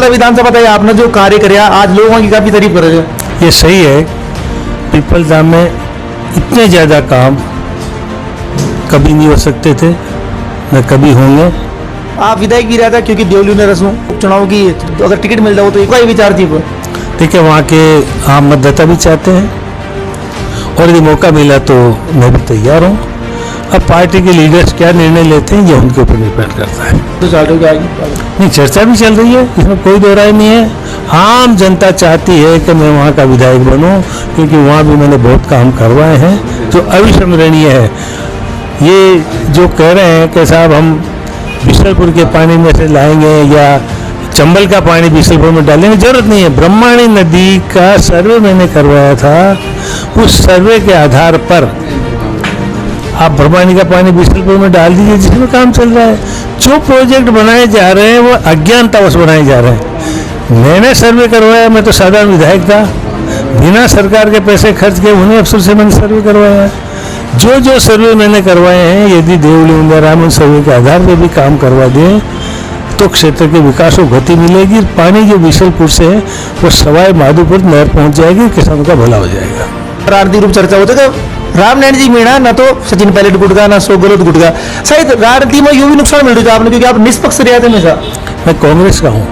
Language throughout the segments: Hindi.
विधानसभा बताइए, आपने जो कार्य किया आज लोगों की काफी तारीफ कर रहे हैं। ये सही है। पीपलदा में इतने ज़्यादा काम कभी नहीं हो सकते थे, न कभी होंगे। आप विधायक भी रहता क्योंकि देवली ने रसूं चुनाव की, तो अगर टिकट मिल जाओ तो एक विचार थी। ठीक है, वहाँ के आम मतदाता भी चाहते हैं और यदि मौका मिला तो मैं भी तैयार हूँ। अब पार्टी के लीडर्स क्या निर्णय लेते हैं ये उनके ऊपर डिपेंड करता है। तो चल रही है नहीं, चर्चा भी चल रही है, इसमें कोई दो राय नहीं है। आम जनता चाहती है कि मैं वहाँ का विधायक बनूँ, क्योंकि वहाँ भी मैंने बहुत काम करवाए हैं जो अविस्मरणीय है। ये जो कह रहे हैं कि साहब हम बिशलपुर के पानी में से लाएंगे या चंबल का पानी बिशलपुर में डालेंगे, जरूरत नहीं है। ब्रह्माणी नदी का सर्वे मैंने करवाया था, उस सर्वे के आधार पर आप ब्रह्माणी का पानी बिशलपुर में डाल दीजिए, जिसमें काम चल रहा है। जो प्रोजेक्ट बनाए जा रहे हैं वो अज्ञानतावश बनाए जा रहे हैं। मैंने सर्वे करवाया, मैं तो साधारण विधायक था, बिना सरकार के पैसे खर्च किए उन्हें अफसर से मैंने सर्वे करवाया। जो जो सर्वे मैंने करवाए हैं, यदि देवली इंदिरामन सर्वे के आधार पर भी काम करवा दें तो क्षेत्र के विकास को गति मिलेगी। पानी जो बिशलपुर से है वो सवाई माधोपुर नहर पहुंच जाएगी, किसानों का भला हो जाएगा। आरती रूप चर्चा होते थे रामनारायण जी मीणा, न तो सचिन पायलट गुटका, न सो गलत गुटका। शायद राजनीति में यूं भी नुकसान मिल रहा था आपने, क्योंकि आप निष्पक्ष रहे थे हमेशा। मैं कांग्रेस का हूँ,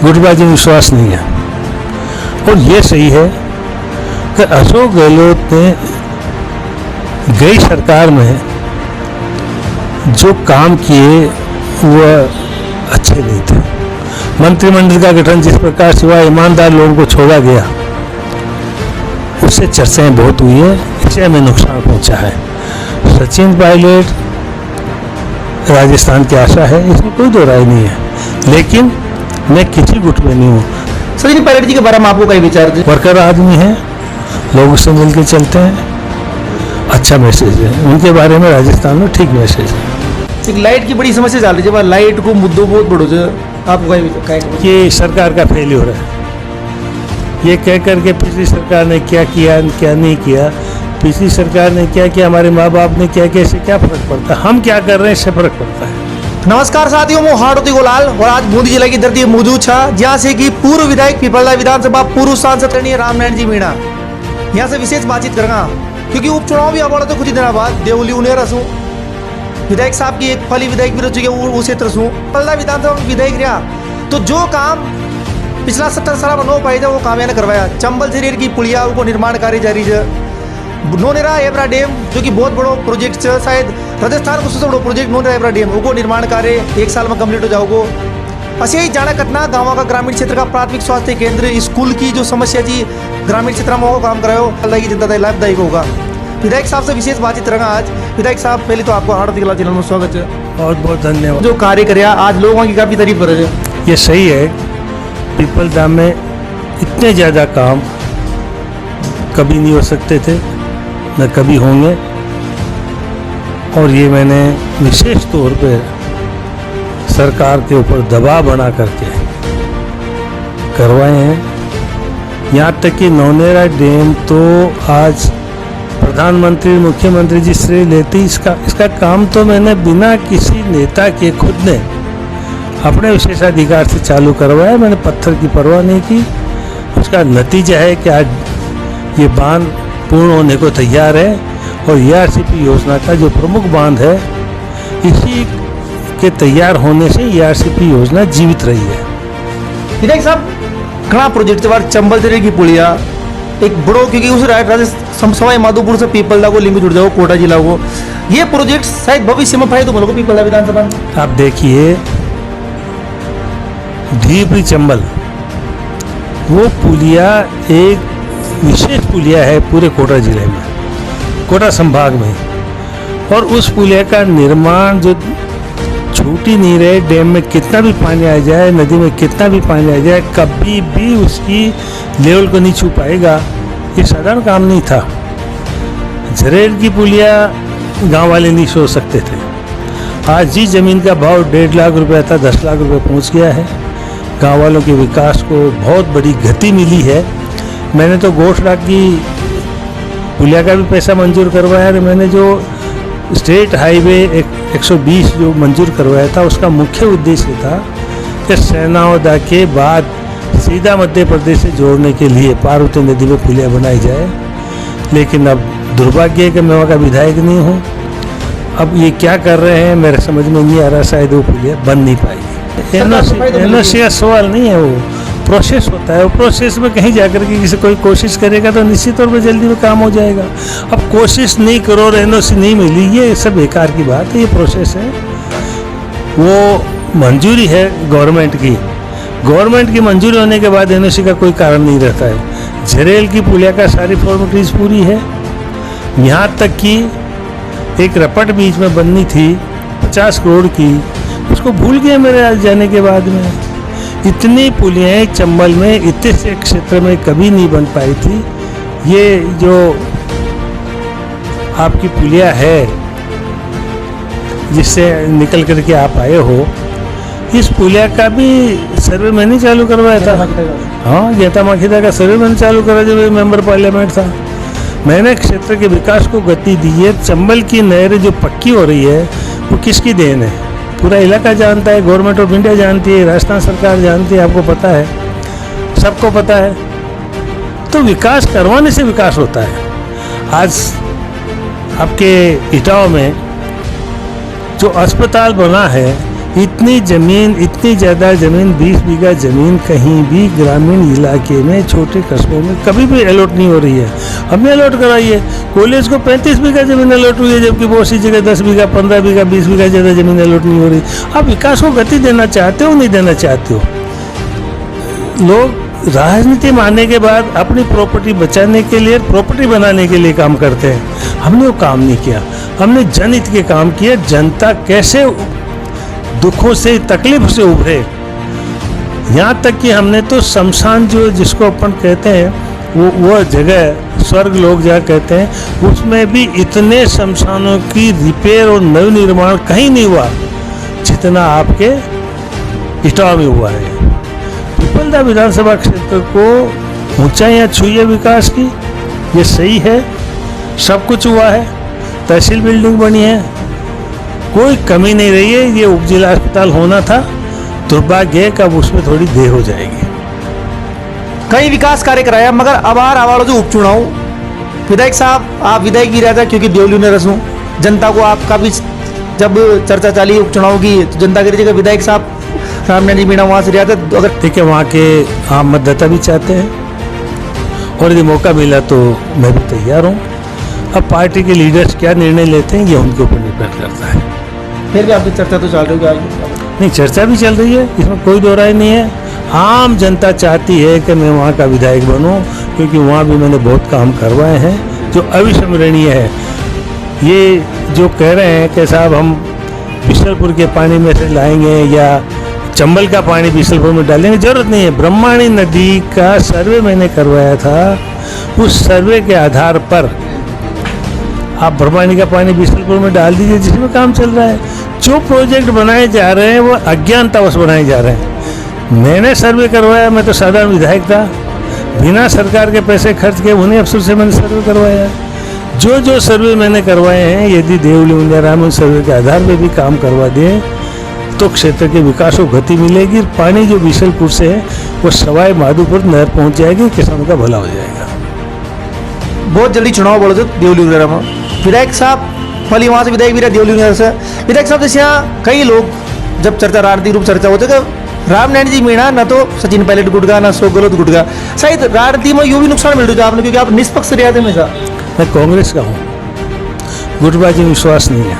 गुटबाजी में विश्वास नहीं है। और ये सही है कि अशोक गहलोत ने गई सरकार में जो काम किए वो अच्छे नहीं थे। मंत्रिमंडल का गठन जिस प्रकार सिवाय ईमानदार लोगों को छोड़ा गया, उससे चर्चाएं बहुत हुई है, इससे हमें नुकसान पहुंचा है। सचिन पायलट राजस्थान की आशा है, इसमें कोई दो राय नहीं है, लेकिन मैं किसी गुट में नहीं हूँ। सचिन पायलट जी के बारे में आपको कई विचार थे? वर्कर आदमी है, लोगों से मिलकर चलते हैं, अच्छा मैसेज है उनके बारे में। राजस्थान में ठीक मैसेज है। एक लाइट की बड़ी समस्या चल रही है, लाइट को मुद्दों बहुत बड़ो है, आपको ये सरकार का फेल्योर है। ये कह करके पिछली सरकार ने क्या किया क्या नहीं किया, पिछली सरकार ने क्या किया, हमारे माँ बाप ने क्या किया, इससे क्या फर्क पड़ता है? हम क्या कर रहे हैं इससे फर्क पड़ता है। नमस्कार साथियों, मैं हार्डोती गोलाल और आज बूंदी जिले की धरती मौजूद था, जहाँ से कि पूर्व विधायक पीपलदा विधानसभा पूर्व सांसद रामनारायण जी मीणा यहाँ से विशेष बातचीत करेंगे, क्योंकि उपचुनाव भी आवा तो कुछ दिनों बाद देवली उन्हें रसूँ विधायक साहब की एक फली विधायक भी रह चुके वो क्षेत्र रसूँ पीपलदा विधानसभा में विधायक रहा, तो जो काम पिछला 70 साल में नो पाई था वो काम ने करवाया। चंबल से रेल की पुलिया को निर्माण कार्य जारी है। नोनेरा एबरा डैम जो कि बहुत बड़ो प्रोजेक्ट है, शायद राजस्थान को सबसे बड़ो प्रोजेक्ट नोनेरा एबरा डैम वो निर्माण कार्य 1 साल में कंप्लीट हो जाओगो। ऐसे ही जाना कतना गाँव का ग्रामीण क्षेत्र का प्राथमिक स्वास्थ्य केंद्र स्कूल की जो समस्या थी ग्रामीण क्षेत्र में वो काम कराओ, की जनता लाभदायक होगा। विधायक साहब से विशेष बातचीत करेंगे आज। विधायक साहब पहले तो आपको हार्दिक चैनल में स्वागत है। बहुत बहुत धन्यवाद। जो कार्य किया आज लोगों की काफी तारीफ कर रहे हैं। ये सही है। पीपलदा में इतने ज़्यादा काम कभी नहीं हो सकते थे, न कभी होंगे। और ये मैंने विशेष तौर पे सरकार के ऊपर दबाव बना करके करवाए हैं। यहाँ तक कि नौनेरा डैम तो आज प्रधानमंत्री मुख्यमंत्री जी श्रेय लेते, इसका काम तो मैंने बिना किसी नेता के खुद ने अपने विशेषाधिकार से चालू करवाया। मैंने पत्थर की परवाह नहीं की। उसका नतीजा है कि आज ये बांध पूर्ण होने को तैयार है और ERCP योजना का जो प्रमुख बांध है, इसी के तैयार होने से ERCP योजना जीवित रही है। विधायक साहब घना प्रोजेक्ट बार चंबल से की पुलिया एक बड़ो, क्योंकि उस सवाई माधोपुर से पीपलदा को लिंक जुड़ जाओ कोटा जिला को, ये प्रोजेक्ट शायद भविष्य में फायदा मिलेगा पीपलदा विधानसभा में। आप देखिए ढीपरी चंबल वो पुलिया एक विशेष पुलिया है पूरे कोटा जिले में, कोटा संभाग में। और उस पुलिया का निर्माण जो छूट ही नहीं रहे, डैम में कितना भी पानी आ जाए, नदी में कितना भी पानी आ जाए, कभी भी उसकी लेवल को नहीं छू पाएगा। ये साधारण काम नहीं था। झरेल की पुलिया गांव वाले नहीं सोच सकते थे। आज जिस जमीन का भाव 1.5 लाख रुपया था 10 लाख रुपये पहुंच गया है। गांव वालों के विकास को बहुत बड़ी गति मिली है। मैंने तो घोषणा की पुलिया का भी पैसा मंजूर करवाया है। मैंने जो स्टेट हाईवे 120 जो मंजूर करवाया था, उसका मुख्य उद्देश्य था कि सेनाओदा के बाद सीधा मध्य प्रदेश से जोड़ने के लिए पार्वती नदी में पुलिया बनाई जाए, लेकिन अब दुर्भाग्य है कि मैं वहाँ का विधायक नहीं हूँ। अब ये क्या कर रहे हैं मेरे समझ में नहीं आ रहा, शायद वो पुलिया बन नहीं पाएगी। एनओसी का सवाल नहीं है, वो प्रोसेस होता है। वो प्रोसेस में कहीं जाकर के किसी कोई कोशिश करेगा तो निश्चित तौर पर जल्दी में काम हो जाएगा। अब कोशिश नहीं करो और एनओसी नहीं मिली, ये सब बेकार की बात है। ये प्रोसेस है, वो मंजूरी है गवर्नमेंट की मंजूरी होने के बाद एनओसी का कोई कारण नहीं रहता है। झरेल की पुलिया का सारी फॉर्मेलिटीज पूरी है, यहाँ तक कि एक रपट बीच में बननी थी 50 करोड़ की, उसको भूल गए मेरे आज जाने के बाद में। इतनी पुलियाँ चंबल में इतने से क्षेत्र में कभी नहीं बन पाई थी। ये जो आपकी पुलिया है जिससे निकल करके आप आए हो, इस पुलिया का भी सर्वे मैंने चालू करवाया था। हाँ, गेता माखीदा का सर्वे मैंने चालू करा जब मेंबर पार्लियामेंट था। मैंने क्षेत्र के विकास को गति दी है। चंबल की नहर जो पक्की हो रही है वो किसकी देन है? पूरा इलाका जानता है, गवर्नमेंट ऑफ इंडिया जानती है, राजस्थान सरकार जानती है, आपको पता है, सबको पता है। तो विकास करवाने से विकास होता है। आज आपके इटावा में जो अस्पताल बना है, इतनी ज़मीन, इतनी ज़्यादा ज़मीन, 20 बीघा ज़मीन कहीं भी ग्रामीण इलाके में छोटे कस्बों में कभी भी अलॉट नहीं हो रही है। हमने अलॉट कराई है। कॉलेज को 35 बीघा ज़मीन अलॉट हुई है, जबकि बहुत सी जगह 10 बीघा, 15 बीघा, 20 बीघा ज़्यादा ज़मीन अलॉट नहीं हो रही। आप विकास को गति देना चाहते हो, नहीं देना चाहते हो? लोग राजनीति मानने के बाद अपनी प्रॉपर्टी बचाने के लिए, प्रॉपर्टी बनाने के लिए काम करते हैं। हमने वो काम नहीं किया, हमने जनहित के काम किए। जनता कैसे दुखों से, तकलीफ से उभरे, यहाँ तक कि हमने तो शमशान जो जिसको अपन कहते हैं वो जगह स्वर्ग लोग जहाँ कहते हैं, उसमें भी इतने शमशानों की रिपेयर और नवनिर्माण कहीं नहीं हुआ जितना आपके इटावा में हुआ है। पिपलदा विधानसभा क्षेत्र को ऊंचाइयाँ छुई है विकास की, ये सही है, सब कुछ हुआ है। तहसील बिल्डिंग बनी है, कोई कमी नहीं रही है। ये उपजिला अस्पताल होना था, दुर्भाग्य है कि अब उसमें थोड़ी देर हो जाएगी। कई विकास कार्य कराया, मगर अब आ रहा जो उपचुनाव, विधायक साहब आप विधायक भी रहता क्योंकि देवली ने रसूं जनता को आपका भी जब चर्चा चली उपचुनाव की तो जनता कह रही थी कि विधायक साहब रामनारायण जी मीणा वहाँ से रहते, अगर ठीक है, वहाँ के आम मतदाता भी चाहते हैं और यदि मौका मिला तो मैं भी तैयार हूँ। अब पार्टी के लीडर्स क्या निर्णय लेते हैं ये उनके ऊपर निर्भर करता है। फिर भी आपकी चर्चा तो चल रही है, नहीं, चर्चा भी चल रही है, इसमें कोई दो राय नहीं है। आम जनता चाहती है कि मैं वहाँ का विधायक बनूँ, क्योंकि वहाँ भी मैंने बहुत काम करवाए हैं जो अविस्मरणीय है। ये जो कह रहे हैं कि साहब हम बिशलपुर के पानी में से लाएंगे या चंबल का पानी बिशलपुर में डालेंगे, जरूरत नहीं है। ब्रह्माणी नदी का सर्वे मैंने करवाया था, उस सर्वे के आधार पर आप ब्रह्माणी का पानी बिशलपुर में डाल दीजिए, जिसमें काम चल रहा है। जो प्रोजेक्ट बनाए जा रहे हैं वो अज्ञानतावश बनाए जा रहे हैं। मैंने सर्वे करवाया, मैं तो साधारण विधायक था, बिना सरकार के पैसे खर्च किए उन्हीं अफसर से मैंने सर्वे करवाया। जो सर्वे मैंने करवाए हैं, यदि देवली उंजाराम उन सर्वे के आधार पर भी काम करवा दें तो क्षेत्र के विकास को गति मिलेगी। पानी जो बिशलपुर से है वो सवाई माधोपुर नहर पहुँच जाएगी, किसानों का भला हो जाएगा। बहुत जल्दी चुनाव बढ़ो देवली वगैरह में विधायक साहब वाली वहाँ से विधायक भी रहे देवली वगैरह से विधायक साहब। जैसे यहाँ कई लोग जब चर्चा राजनीतिक रूप चर्चा होते कि रामनारायण जी मीणा न तो सचिन पायलट गुटगा ना सो गलत गुटगा, शायद राजनीति में यूं भी नुकसान मिल रहा है आपने, क्योंकि आप निष्पक्ष रहे थे हमेशा। मैं कांग्रेस का हूँ, गुटबाजी में विश्वास नहीं है।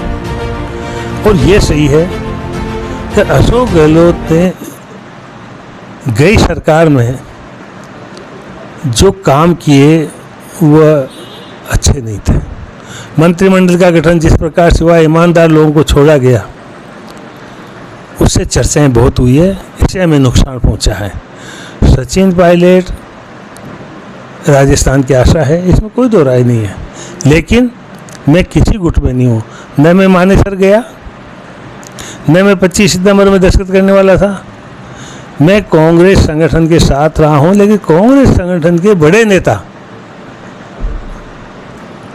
और ये सही है कि अशोक गहलोत ने गई सरकार में जो काम किए वह अच्छे नहीं थे। मंत्रिमंडल का गठन जिस प्रकार से हुआ, ईमानदार लोगों को छोड़ा गया, उससे चर्चाएं बहुत हुई है, इससे हमें नुकसान पहुंचा है। सचिन पायलट राजस्थान की आशा है, इसमें कोई दो राय नहीं है, लेकिन मैं किसी गुट में नहीं हूँ। न मैं मानेसर गया, न मैं 25 सितंबर में दस्तखत करने वाला था। मैं कांग्रेस संगठन के साथ रहा हूँ, लेकिन कांग्रेस संगठन के बड़े नेता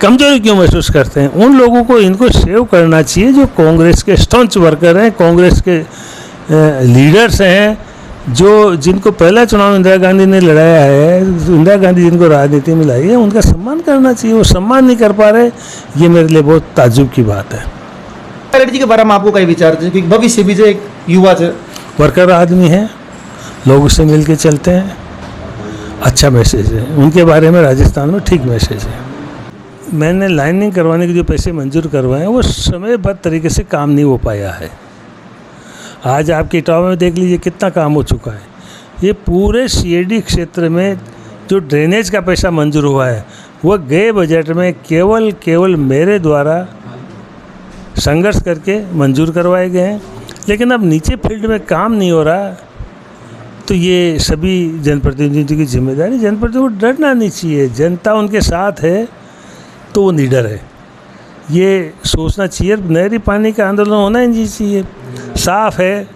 कमजोरी क्यों महसूस करते हैं? उन लोगों को इनको सेव करना चाहिए जो कांग्रेस के स्टंच वर्कर हैं, कांग्रेस के लीडर्स हैं जो जिनको पहला चुनाव इंदिरा गांधी ने लड़ाया है, इंदिरा गांधी जिनको राजनीति में लाई है, उनका सम्मान करना चाहिए। वो सम्मान नहीं कर पा रहे, ये मेरे लिए बहुत ताज्जुब की बात है। रेड्डी जी के बारे में आपको कई विचार थे, क्योंकि भविष्य भी जो एक युवा थे, वर्कर आदमी हैं, लोग उससे मिल के चलते हैं, अच्छा मैसेज है उनके बारे में। राजस्थान में ठीक मैसेज है। मैंने लाइनिंग करवाने के जो पैसे मंजूर करवाए हैं वो समयबद्ध तरीके से काम नहीं हो पाया है। आज आपके इटावा में देख लीजिए कितना काम हो चुका है। ये पूरे सीएडी क्षेत्र में जो ड्रेनेज का पैसा मंजूर हुआ है वह गए बजट में केवल मेरे द्वारा संघर्ष करके मंजूर करवाए गए हैं। लेकिन अब नीचे फील्ड में काम नहीं हो रहा, तो ये सभी जनप्रतिनिधियों की जिम्मेदारी। जनप्रतिनिधियों को डरना नहीं चाहिए, जनता उनके साथ है तो वो निडर है, ये सोचना चाहिए। नहरी पानी का आंदोलन होना ही नहीं चाहिए। साफ है,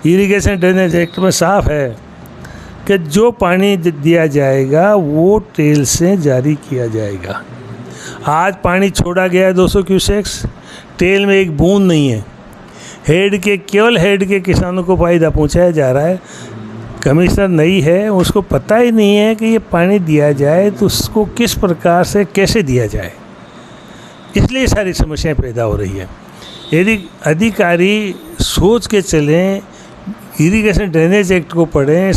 इरिगेशन ड्रेनेज एक्ट में साफ है कि जो पानी दिया जाएगा वो टेल से जारी किया जाएगा। आज पानी छोड़ा गया है 200 क्यूसेक्स, टेल में एक बूंद नहीं है। केवल हेड के किसानों को फायदा पहुंचाया जा रहा है। कमिश्नर नई है, उसको पता ही नहीं है कि ये पानी दिया जाए तो उसको किस प्रकार से कैसे दिया जाए, इसलिए सारी समस्याएं पैदा हो रही है। यदि अधिकारी सोच के चलें, इरिगेशन ड्रेनेज एक्ट को पढ़ें,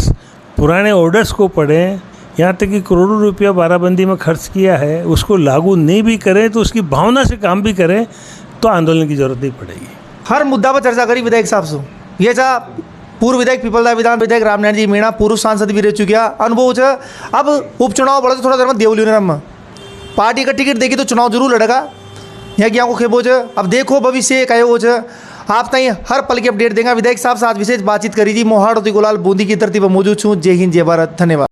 पुराने ऑर्डर्स को पढ़ें, यहाँ तक कि करोड़ों रुपया बाराबंदी में खर्च किया है उसको लागू नहीं भी करें तो उसकी भावना से काम भी करें तो आंदोलन की जरूरत नहीं पड़ेगी। हर मुद्दा पर चर्चा करी विधायक साहब से। ये था पूर्व विधायक पीपलदा विधान विधायक रामनारायण जी मीणा, पूर्व सांसद भी रह चुका अनुभव है। अब उपचुनाव बढ़े तो थोड़ा देर में देवली में पार्टी का टिकट देखी तो चुनाव जरूर लड़ेगा। यहाँ की आंखों खेबो है। अब देखो भविष्य कहे हो आप तई हर पल की अपडेट देंगे। विधायक साहब से आज विशेष बातचीत करी जी। मोहाड़ गोलाल बूंदी की धरती पर मौजूद छूँ। जय हिंद, जय भारत, धन्यवाद।